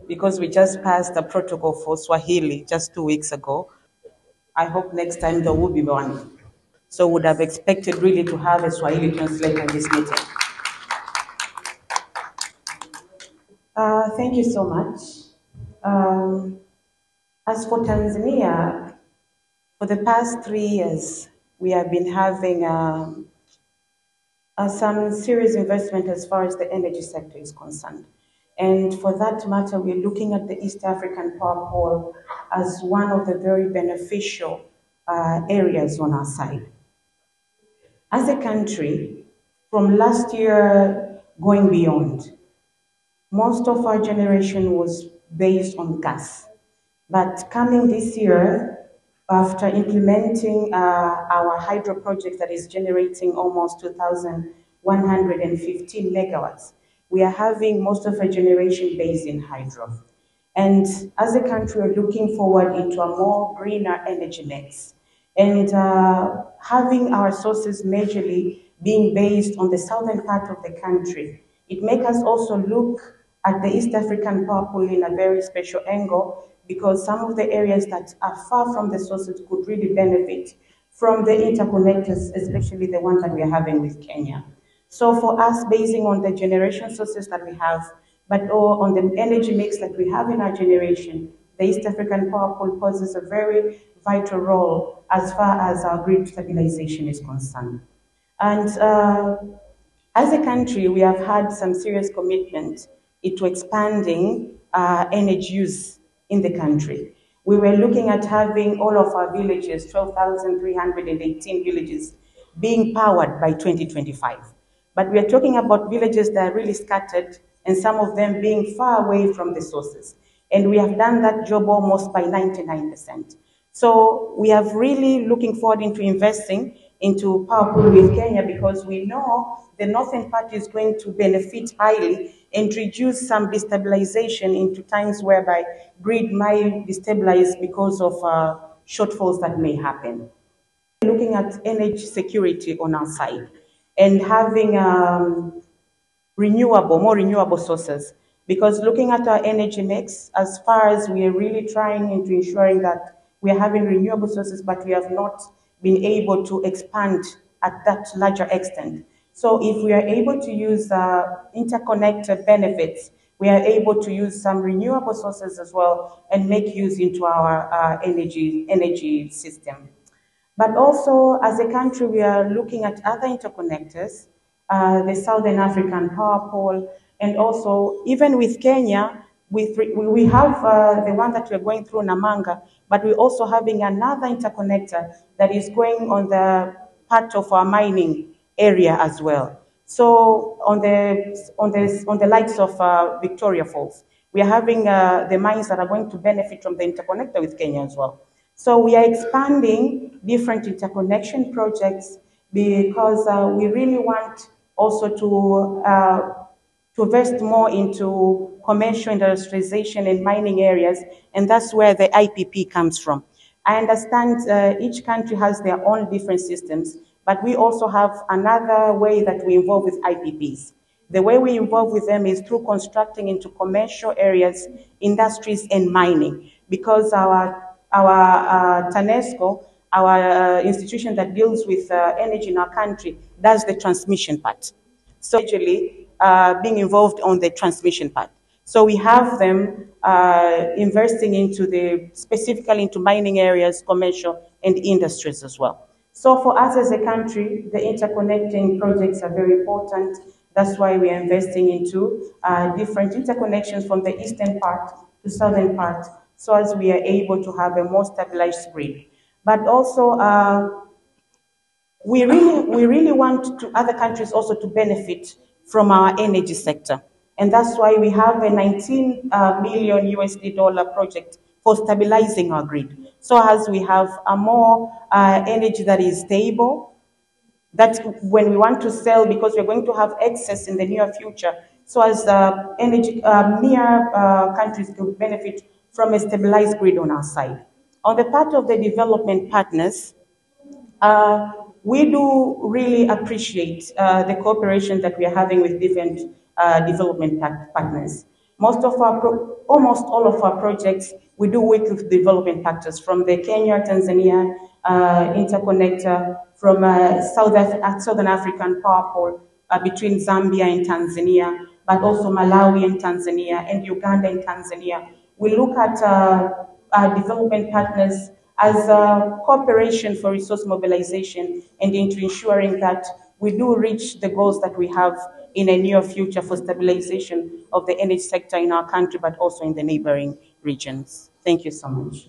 because we just passed the protocol for Swahili just 2 weeks ago. I hope next time there will be one. So would have expected really to have a Swahili translator in this meeting. Thank you so much. Um, as for Tanzania, for the past 3 years, we have been having some serious investment as far as the energy sector is concerned. And for that matter, we're looking at the East African Power Pool as one of the very beneficial areas on our side. As a country, from last year going beyond, most of our generation was based on gas. But coming this year, after implementing our hydro project that is generating almost 2,115 megawatts, we are having most of our generation based in hydro. And as a country, we're looking forward into a more greener energy mix. And having our sources majorly being based on the southern part of the country, it makes us also look at the East African Power Pool in a very special angle, because some of the areas that are far from the sources could really benefit from the interconnectors, especially the ones that we are having with Kenya. So for us, basing on the generation sources that we have, but on the energy mix that we have in our generation, the East African Power Pool poses a very vital role as far as our grid stabilization is concerned. And as a country, we have had some serious commitment into expanding energy use in the country. We were looking at having all of our villages, 12,318 villages, being powered by 2025. But we are talking about villages that are really scattered, and some of them being far away from the sources. And we have done that job almost by 99%. So we are really looking forward into investing into Power Pool with Kenya, because we know the northern part is going to benefit highly and reduce some destabilization into times whereby grid might destabilize because of shortfalls that may happen. Looking at energy security on our side and having more renewable sources, because looking at our energy mix, as far as we are really trying into ensuring that we are having renewable sources, but we have not been able to expand at that larger extent. So if we are able to use interconnected benefits, we are able to use some renewable sources as well and make use into our energy system. But also, as a country, we are looking at other interconnectors, the Southern African Power Pool, and also, even with Kenya, we have the one that we're going through Namanga, but we're also having another interconnector that is going on the part of our mining area as well. So on the likes of Victoria Falls, we are having the mines that are going to benefit from the interconnector with Kenya as well. So we are expanding different interconnection projects because we really want also to invest more into commercial industrialization and mining areas, and that's where the IPP comes from. I understand each country has their own different systems, but we also have another way that we involve with IPPs. The way we involve with them is through constructing into commercial areas, industries, and mining, because our TANESCO, our institution that deals with energy in our country, does the transmission part. So actually being involved on the transmission part. So we have them investing into specifically into mining areas, commercial, and industries as well. So for us as a country, the interconnecting projects are very important. That's why we are investing into different interconnections from the eastern part to southern part, so as we are able to have a more stabilized grid. But also, we really want other countries also to benefit from our energy sector. And that's why we have a 19 million USD project for stabilizing our grid. So as we have a more energy that is stable, that when we want to sell, because we're going to have excess in the near future, so as energy near countries could benefit from a stabilized grid on our side. On the part of the development partners, we do really appreciate the cooperation that we are having with different development partners. almost all of our projects, we do work with development partners from the Kenya-Tanzania interconnector, from Southern African power pole between Zambia and Tanzania, but also Malawi and Tanzania, and Uganda and Tanzania. We look at our development partners as a cooperation for resource mobilization and into ensuring that we do reach the goals that we have in a near future for stabilization of the energy sector in our country, but also in the neighboring regions. Thank you so much.